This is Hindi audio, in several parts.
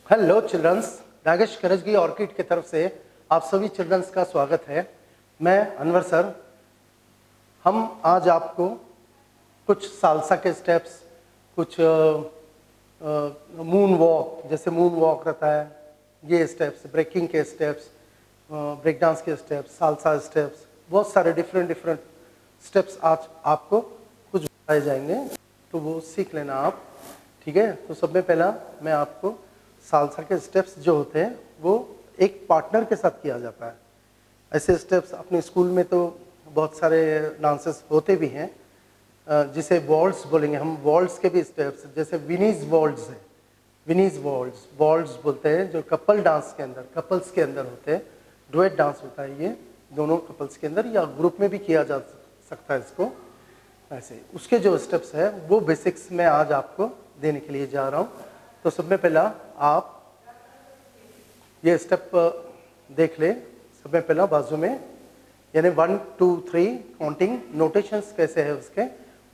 Hello children's, Nagesh Karajgi orchid की तरफ से आप सभी चिल्ड्रंस का स्वागत है। मैं अनवर सर। हम आज आपको कुछ सालसा के स्टेप्स, कुछ मून वॉक, जैसे मून वॉक रहता है, ये स्टेप्स, ब्रेकिंग के स्टेप्स, ब्रेक डांस के स्टेप्स, सालसा स्टेप्स, बहुत सारे डिफरेंट स्टेप्स आज आपको कुछ बताए जाएंगे, तो वो सीख लेना आप। ठीक है, तो सब में पहला मैं आपको सालसा के स्टेप्स जो होते हैं वो एक पार्टनर के साथ किया जाता है। ऐसे स्टेप्स अपने स्कूल में तो बहुत सारे डांसेस होते भी हैं, जिसे वॉल्ट्स बोलेंगे हम। वॉल्ट्स के भी स्टेप्स, जैसे विनीज वॉल्ट्स है, विनीज वॉल्ट्स बोलते हैं, जो कपल डांस के अंदर, कपल्स के अंदर होते हैं। डुएट डांस होता है ये दोनों कपल्स के अंदर, या ग्रुप में भी किया जा सकता है इसको। ऐसे उसके जो स्टेप्स है वो बेसिक्स में आज आपको देने के लिए जा रहा हूँ। तो सब में पहला आप ये स्टेप देख ले। सब में पहला बाजू में, यानी 1 2 3 काउंटिंग नोटेशंस कैसे है उसके।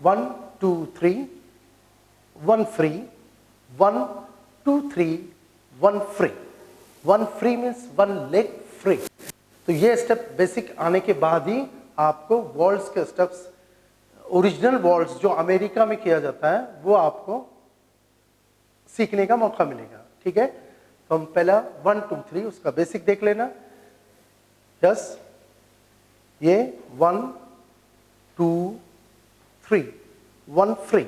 1 2 3 1 free, 1 2 3 1 free. 1 free means 1 leg free. तो ये स्टेप बेसिक आने के बाद ही आपको वॉल्ट्स के स्टेप्स, ओरिजिनल वॉल्ट्स जो अमेरिका में किया जाता है, वो आपको सीखने का मौका मिलेगा। ठीक है, तो हम पहला 1 2 3 उसका बेसिक देख लेना। यस, ये 1 2 3 1 free,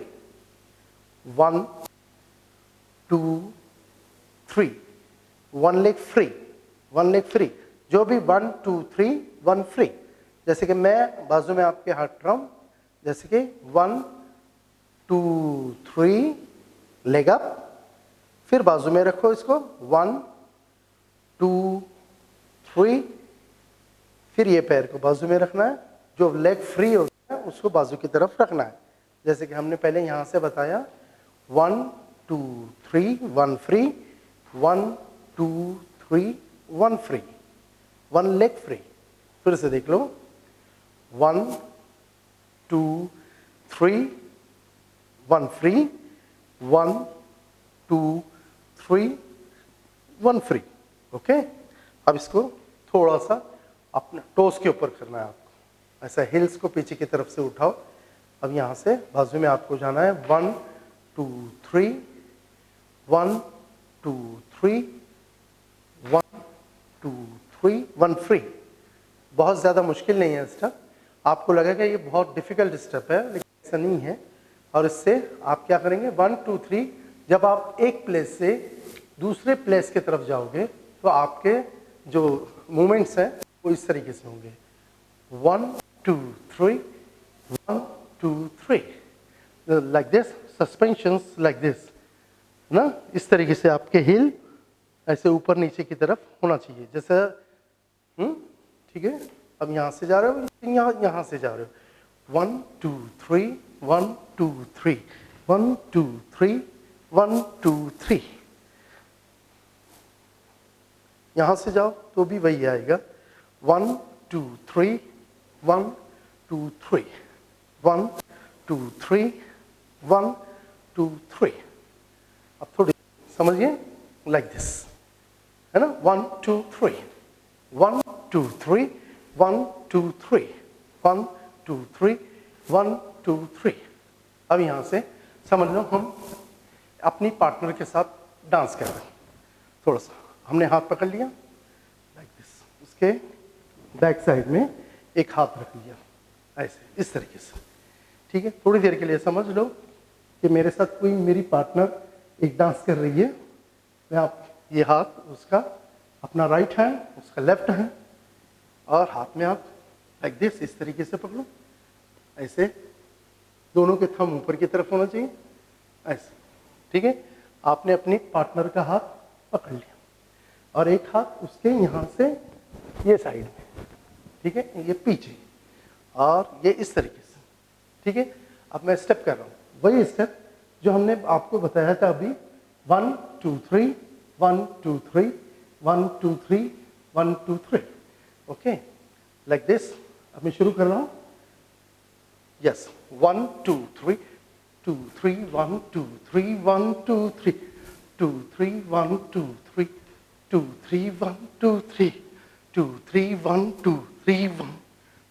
1 2 3 1 leg free, 1 leg free. जो भी 1 2 3 1 फ्री, जैसे कि मैं बाजू में आपके हाथ रहा हूं, जैसे कि 1 2 3 लेग अप, फिर बाजू में रखो इसको 1 2 3, फिर ये पैर को बाजू में रखना है। जो लेग फ्री होता है उसको बाजू की तरफ रखना है, जैसे कि हमने पहले यहां से बताया। 1 2 3 1 फ्री, 1 2 3 1 फ्री, 1 लेग फ्री। फिर से देख लो, 1 2 3 1 फ्री, 1 2 3 1 फ्री। ओके, अब इसको थोड़ा सा अपने टोस के ऊपर करना है आपको। ऐसा हिल्स को पीछे की तरफ से उठाओ। अब यहाँ से बाजू में आपको जाना है 1 2 3 1 2 3 1 2 3 1 फ्री। बहुत ज़्यादा मुश्किल नहीं है स्टेप। आपको लगेगा ये बहुत डिफिकल्ट स्टेप है, लेकिन ऐसा नहीं है। और इससे आप क्या करेंगे, 1 2 3, जब आप एक प्लेस से दूसरे प्लेस की तरफ जाओगे तो आपके जो मूवमेंट्स हैं वो इस तरीके से होंगे। 1 2 3 1 2 3, like this, suspensions like this ना। इस तरीके से आपके हिल ऐसे ऊपर नीचे की तरफ होना चाहिए, जैसे ठीक है। अब यहाँ से जा रहे हो, यहाँ से जा रहे हो। 1 2 3 1 2 3 1 2 3 1 2 3। यहाँ से जाओ तो भी वही आएगा। 1 2 3 1 2 3 1 2 3 1 2 3। अब थोड़ी समझिए, लाइक दिस, है ना। 1 2 3 1 2 3 1 2 3 1 2 3 1 2 3। अब यहाँ से समझ लो हम अपनी पार्टनर के साथ डांस कर रहे हैं। थोड़ा सा हमने हाथ पकड़ लिया लाइक दिस, उसके बैक साइड में एक हाथ रख लिया ऐसे, इस तरीके से। ठीक है, थोड़ी देर के लिए समझ लो कि मेरे साथ कोई मेरी पार्टनर एक डांस कर रही है। मैं आप ये हाथ उसका, अपना राइट हैंड उसका लेफ्ट हैंड, और हाथ में आप लाइक दिस इस तरीके से पकड़ो ऐसे। दोनों के थंब ऊपर की तरफ होना चाहिए ऐसे। ठीक है, आपने अपनी पार्टनर का हाथ पकड़ लिया और एक हाथ उसके यहाँ से ये साइड में, ठीक है, ये पीछे, और ये इस तरीके से। ठीक है, अब मैं स्टेप कर रहा हूँ, वही स्टेप जो हमने आपको बताया था अभी। 1 2 3 1 2 3 1 2 3 1 2 3। Okay, like this. अब मैं शुरू कर रहा हूँ। Yes, 1 2 3 2 3 1 2 3 1 2 3 2 3 1 2 3 2 3 1 2 3 2 3 1 2 3 1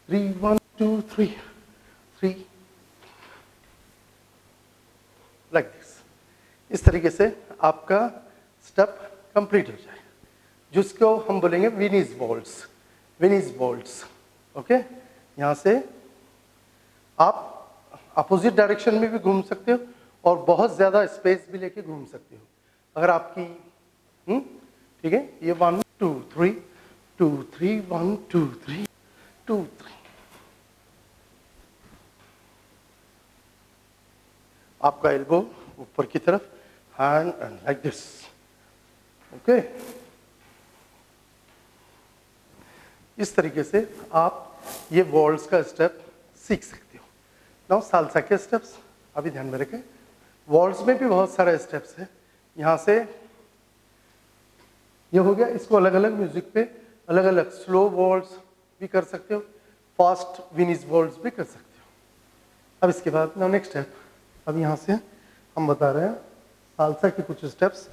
3 1 2 3 3 like this. इस तरीके से आपका स्टेप कंप्लीट हो जाए, जिसको हम बोलेंगे Viennese waltz. Viennese waltz, okay. यहाँ से आप अपोजिट डायरेक्शन में भी घूम सकते हो और बहुत ज़्यादा स्पेस भी लेके घूम सकते हो अगर आपकी, ठीक है। ये 1 2 3 2 3 1 2 3 2 3। आपका एल्बो ऊपर की तरफ, hand and like this, okay. इस तरीके से आप ये वॉल्ट्स का स्टेप सीख सकते हो। नाउ साल्सा के स्टेप्स अभी ध्यान में रखें। वॉल्ट्स में भी बहुत सारे स्टेप्स हैं। यहाँ से ये हो गया, इसको अलग अलग म्यूजिक पे अलग अलग स्लो वॉल्ट्स भी कर सकते हो, फास्ट विनीज वॉल्ट्स भी कर सकते हो। अब इसके बाद नाउ नेक्स्ट स्टेप, अब यहाँ से हम बता रहे हैं साल्सा के कुछ स्टेप्स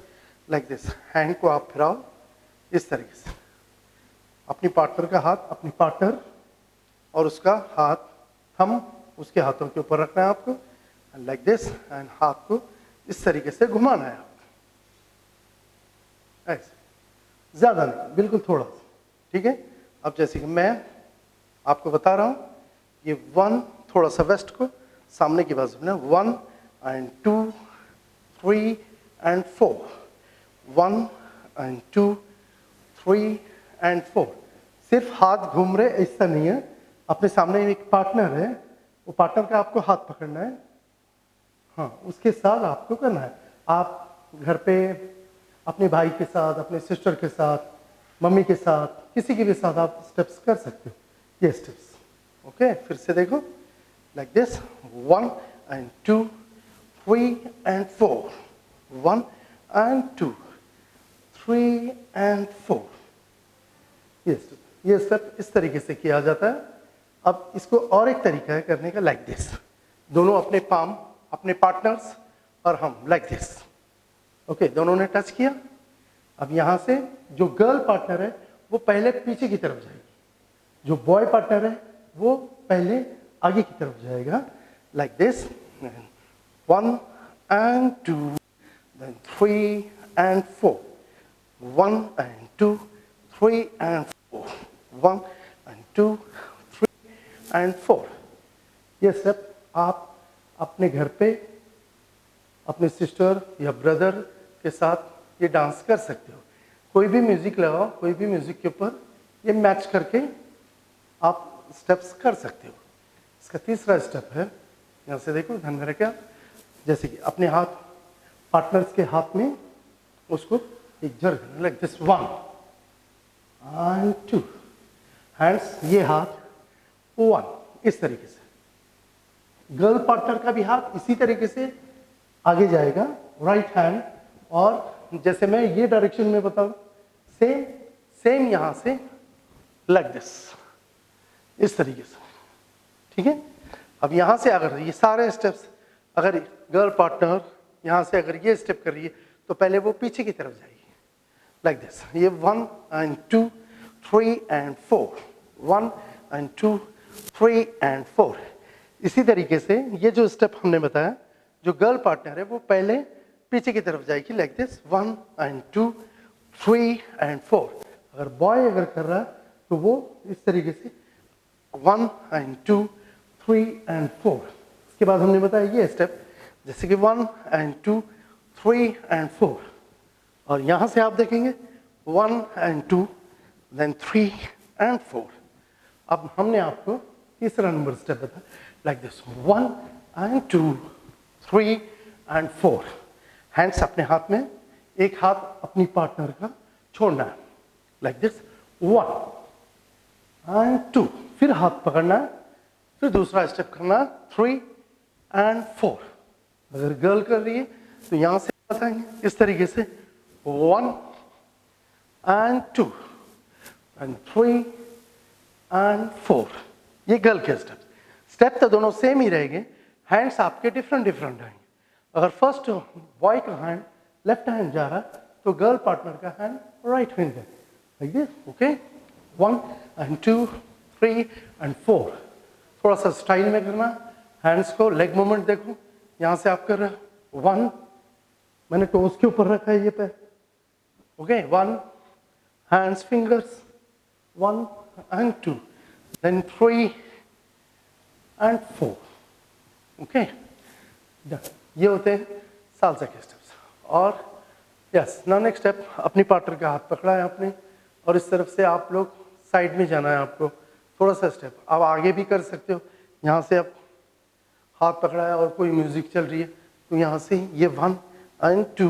लाइक दिस। हैंड को आप फिराओ इस तरीके से, अपनी पार्टनर का हाथ अपनी पार्टनर और उसका हाथ हम उसके हाथों के ऊपर रखना है आपको, लाइक दिस, एंड हाथ को इस तरीके से घुमाना है आपको, ऐसे, ज्यादा नहीं, बिल्कुल थोड़ा सा, ठीक है। अब जैसे कि मैं आपको बता रहा हूं, ये 1 थोड़ा सा वेस्ट को सामने की बाजू में, 1 एंड 2 3 एंड 4, 1 एंड 2 3 एंड 4। सिर्फ हाथ घूम रहे ऐसा नहीं है, अपने सामने एक पार्टनर है, वो पार्टनर का आपको हाथ पकड़ना है, हाँ, उसके साथ आपको करना है। आप घर पे अपने भाई के साथ, अपने सिस्टर के साथ, मम्मी के साथ, किसी के भी साथ आप स्टेप्स कर सकते हो, ये स्टेप्स, ओके। फिर से देखो like this, 1 and 2 3 and 4, 1 and 2 3 and 4। ये स्टेप इस तरीके से किया जाता है। अब इसको और एक तरीका है करने का, लाइक दिस, दोनों अपने पाम अपने पार्टनर्स और हम लाइक दिस, ओके। दोनों ने टच किया। अब यहाँ से जो गर्ल पार्टनर है वो पहले पीछे की तरफ जाएगी, जो बॉय पार्टनर है वो पहले आगे की तरफ जाएगा, like this, 1 and 2 then 3 and 4, 1 and 2 3 and 4, 1 and 2 3 and 4। ये स्टेप आप अपने घर पे अपने सिस्टर या ब्रदर के साथ ये डांस कर सकते हो। कोई भी म्यूजिक लगाओ, कोई भी म्यूजिक के ऊपर ये मैच करके आप स्टेप्स कर सकते हो। इसका तीसरा स्टेप है, यहाँ से देखो, ध्यान में रखें, जैसे कि अपने हाथ पार्टनर्स के हाथ में उसको एक jerk like this, 1 and 2 hands, ये हाथ 1, इस तरीके से। गर्ल पार्टनर का भी हाथ इसी तरीके से आगे जाएगा, राइट हैंड, और जैसे मैं ये डायरेक्शन में बताऊं, सेम यहां से लाइक दिस, इस तरीके से, ठीक है। अब यहां से अगर ये सारे स्टेप्स, अगर गर्ल पार्टनर यहां से अगर ये स्टेप कर रही है तो पहले वो पीछे की तरफ जाएगी, लाइक दिस। ये 1 एंड 2 3 एंड 4, 1 एंड 2 3 एंड 4। इसी तरीके से ये जो स्टेप हमने बताया, जो गर्ल पार्टनर है वो पहले पीछे की तरफ जाएगी, लाइक दिस, 1 एंड 2 3 एंड 4। अगर बॉय अगर कर रहा है तो वो इस तरीके से 1 एंड 2 3 एंड 4। इसके बाद हमने बताया ये स्टेप, जैसे कि 1 एंड 2 3 एंड 4, और यहां से आप देखेंगे 1 एंड 2 देन 3 एंड 4। अब हमने आपको तीसरा नंबर स्टेप बताया, like this, 1 and 2 3 and 4। Hands अपने हाथ में, एक हाथ अपनी पार्टनर का छोड़ना है, लाइक दिस, 1 एंड 2, फिर हाथ पकड़ना है, फिर दूसरा स्टेप करना है, 3 एंड 4। अगर गर्ल कर रही है तो यहां से बताएंगे इस तरीके से, 1 एंड 2 एंड 3 एंड 4। ये गर्ल के स्टेप तो दोनों सेम ही रहेंगे, हैंड्स आपके डिफरेंट आएंगे। अगर फर्स्ट बॉय का हैंड लेफ्ट हैंड जा रहा है तो गर्ल पार्टनर का हैंड राइट हैंड है, like this, okay. 1 and 2 3 and 4। थोड़ा सा स्टाइल में करना, हैंड्स को, लेग मूवमेंट देखो, यहाँ से आप कर रहे हो 1, मैंने टोज के ऊपर रखा है ये पैर, okay. 1 hands fingers 1 and 2, then 3 and 4, okay. ये होते हैं सालसा के स्टेप्स। और यस, नाउ नेक्स्ट स्टेप, अपनी पार्टनर का हाथ पकड़ा है आपने और इस तरफ से आप लोग साइड में जाना है आपको, थोड़ा सा स्टेप आप आगे भी कर सकते हो। यहाँ से आप हाथ पकड़ा है और कोई म्यूजिक चल रही है तो यहाँ से ये 1 and 2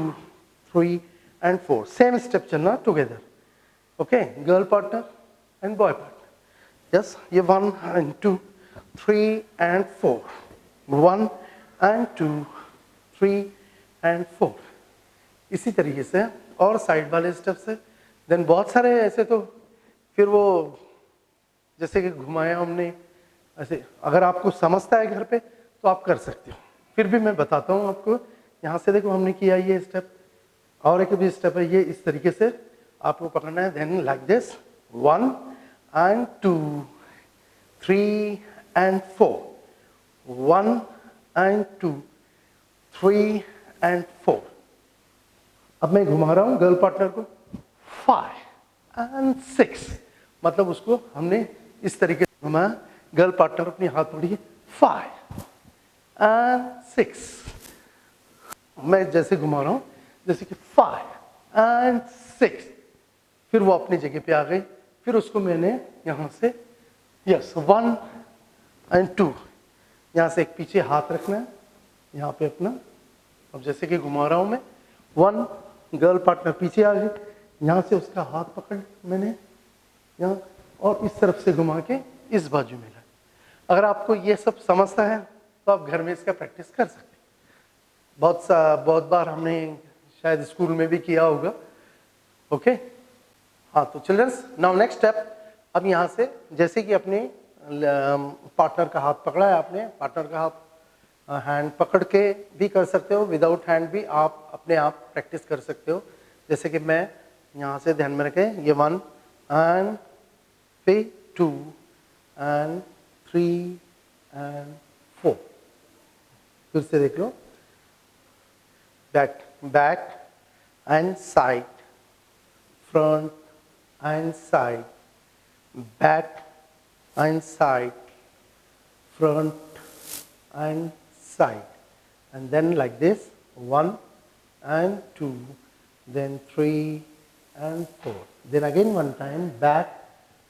3 and 4 सेम स्टेप चलना together, okay. Girl partner and boy partner, yes. ये 1 and 2 3 and 4, 1 and 2 3 and 4, इसी तरीके से। और साइड वाले स्टेप से देन बहुत सारे ऐसे, तो फिर वो जैसे कि घुमाया हमने ऐसे, अगर आपको समझता है घर पे तो आप कर सकते हो, फिर भी मैं बताता हूँ आपको। यहाँ से देखो हमने किया ये स्टेप, और एक भी स्टेप है ये, इस तरीके से आपको पकड़ना है। Then like this 1 and 2 3 and 4, 1 and 2 3 and 4। अब मैं घुमा रहा हूँ गर्ल पार्टनर को 5 and 6, मतलब उसको हमने इस तरीके से घुमाया, गर्ल पार्टनर अपनी हाथ पकड़ी 5 and 6, मैं जैसे घुमा रहा हूँ जैसे कि 5 and 6, फिर वो अपनी जगह पे आ गई। फिर उसको मैंने यहाँ से यस 1 and 2, यहाँ से एक पीछे हाथ रखना है यहाँ पे अपना। अब जैसे कि घुमा रहा हूँ मैं 1, गर्ल पार्टनर पीछे आ गई, यहाँ से उसका हाथ पकड़ मैंने यहाँ और इस तरफ से घुमा के इस बाजू में ला। अगर आपको ये सब समझता है तो आप घर में इसका प्रैक्टिस कर सकते हैं। बहुत बार हमने शायद स्कूल में भी किया होगा, ओके। हाँ, तो चिल्ड्रंस, नाउ नेक्स्ट स्टेप। अब यहाँ से जैसे कि अपने पार्टनर का हाथ पकड़ा है आपने, पार्टनर का हाथ हैंड पकड़ के भी कर सकते हो, विदाउट हैंड भी आप अपने आप प्रैक्टिस कर सकते हो। जैसे कि मैं यहाँ से ध्यान में रखे ये 1 and फिर 2 and 3 and 4, फिर से देख लो, back and side, front and side, back and side, front and side, and then like this 1 and 2, then 3 and 4, then again one time back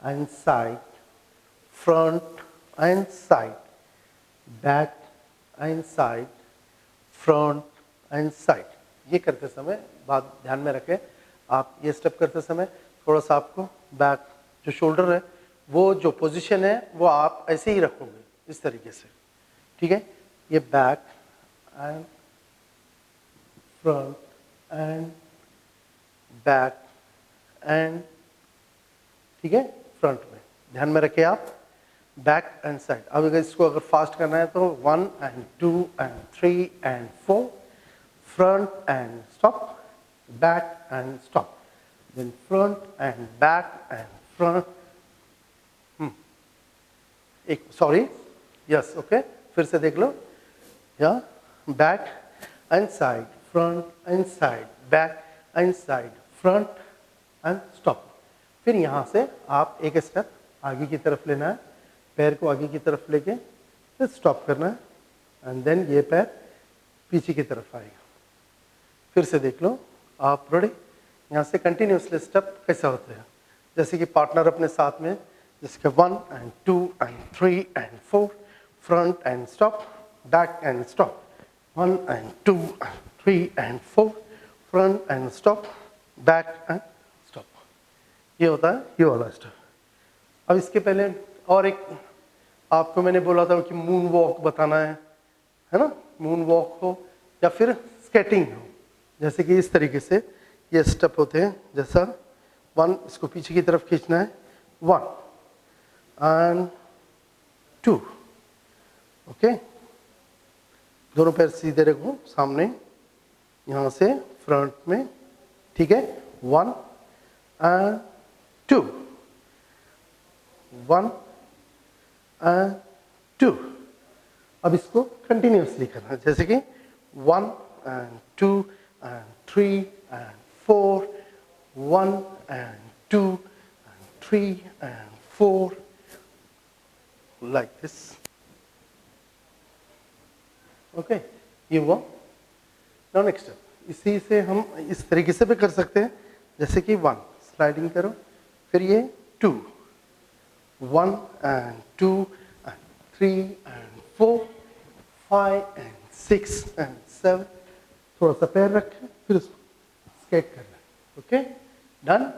and side, front and side, back and side, front and side। ये करते समय बात ध्यान में रखें, आप ये स्टेप करते समय थोड़ा सा आपको बैक जो शोल्डर है वो जो पोजीशन है वो आप ऐसे ही रखोगे इस तरीके से, ठीक है। ये back and front and back and, ठीक है, फ्रंट में ध्यान में रखिए आप, बैक एंड साइड। अब अगर इसको अगर फास्ट करना है तो 1 and 2 and 3 and 4, front and stop, back and stop, then front and back and front, एक सॉरी, यस, ओके, फिर से देख लो, या back and side, front and side, back and side, front and stop. फिर यहाँ से आप एक स्टेप आगे की तरफ लेना है, पैर को आगे की तरफ लेके फिर स्टॉप करना है, एंड देन ये पैर पीछे की तरफ आएगा। फिर से देख लो आप, रेडी। यहाँ से कंटिन्यूसली स्टेप कैसा होते हैं, जैसे कि पार्टनर अपने साथ में, जैसे 1 and 2 and 3 and 4, front and stop, back and stop, 1 and 2 and 3 and 4, front and stop, back and stop। ये होता है ये वाला स्टेप। अब इसके पहले और एक आपको मैंने बोला था कि मून वॉक बताना है ना, मून वॉक हो या फिर स्केटिंग हो, जैसे कि इस तरीके से ये स्टेप होते हैं। जैसा 1, इसको पीछे की तरफ खींचना है, 1 and 2, ओके, दोनों पैर सीधे रखो सामने, यहाँ से फ्रंट में, ठीक है, 1 एंड 2, 1 एंड 2। अब इसको कंटिन्यूसली करना, जैसे कि 1 and 2 and 3 and 4, 1 and 2 and 3 and 4, like this. Okay, ये हुआ। नाउ नेक्स्ट स्टेप, इसी से हम इस तरीके से भी कर सकते हैं, जैसे कि 1 स्लाइडिंग करो, फिर ये 2, 1 and 2 and 3 and 4, 5 and 6 and 7, थोड़ा सा पैर रखें, फिर उसको स्केट करना है। Okay, done.